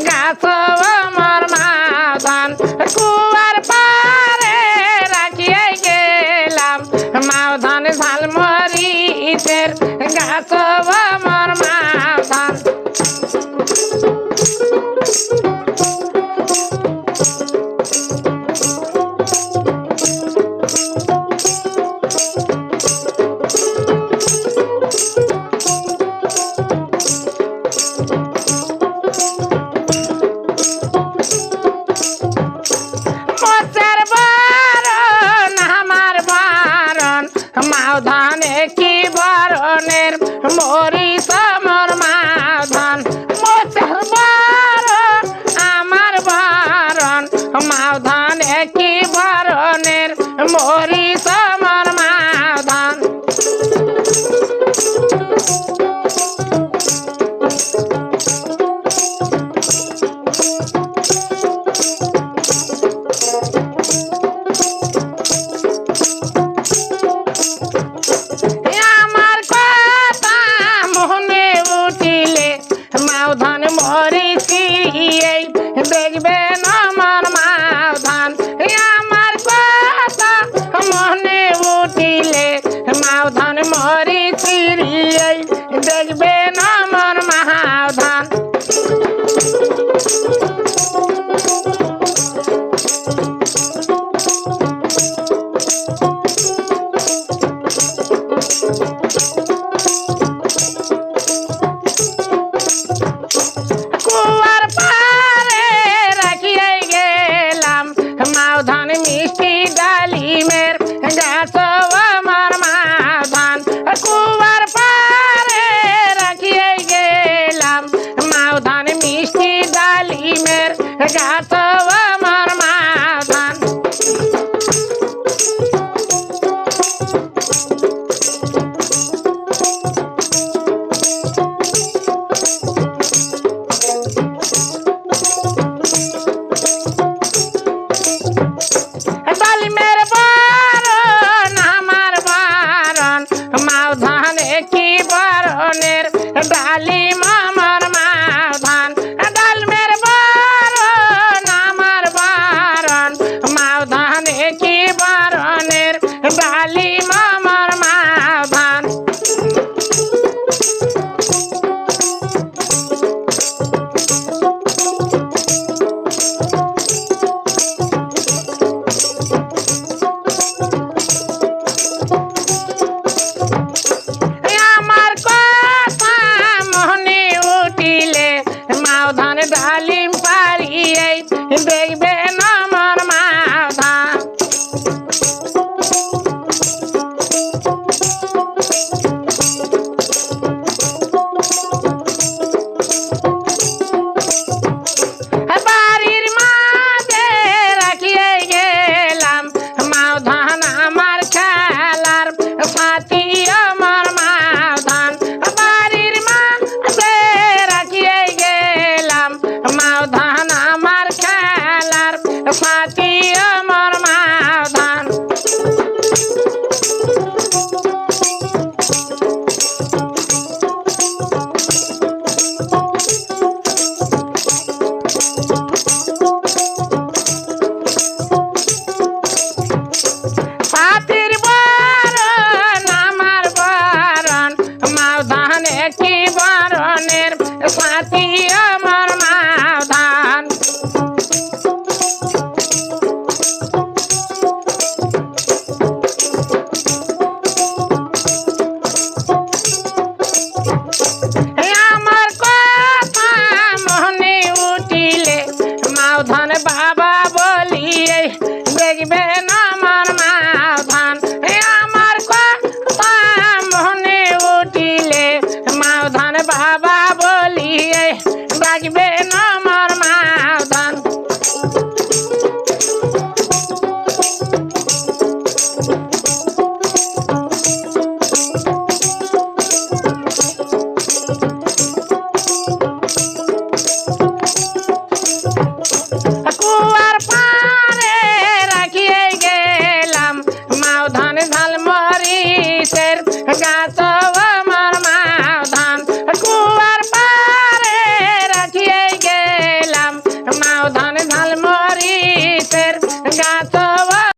গাছ আমার মাধান কুয়ার পারে রাখিয়ে গেলাম মাধান ঝালমরিচের গাছ আমার মাধান মাধানে কি বরণের মরিচ আমার মাধান মোচের বরণ আমার বরণ মাধানে কি বরণের মরিচ আমার মাধান মাধান মরিচি দেখবেন আমার মাধান আমার কথা মনে উঠিলে মাধান মরিচি দেখবেন আমার মাধান মাধান মিষ্টি ডালিমের গাছ আমার মাধান কুয়ার পারে রাখিয়ে গেলাম মাধান মিষ্টি ডালিমের গাছ আমার মাধান ডালিমের বরণ আমার বরণ মাধানে কি বরণের ডালিম আমার মাধান ডালমের বরণ আমার বরণ মাধানে কি বরণের ডালিম আমার মাধান মাধান ডালিম পারিয়ে দেখবেন আমার মাধান বাড়ির মাঝে রাখিয়ে গেলাম মাধান আমার খেলার সাথী আমার মাধান বাড়ির মাঝে রাখিয়ে গেলাম মাধান আমার খেলার সাথী আমার মাধান সাথীর বরণ আমার বরণ মাধানে কি বরণের সাথী আমার মাধান আমার কথা মনে উঠিলে মাধান বাবা বলিয়ে দেখবেন আমার মাধান আমার কথা মনে উঠিলে মাধান বাবা বলিয়ে দেখবেন আমার মাধান কুয়ার পারে রাখিয়ে গেলাম মাধান ঝালমরিচের গাছ আমার মাধান কুয়ার পারে রাখিয়ে গেলাম ঝাল মরিচের গাছ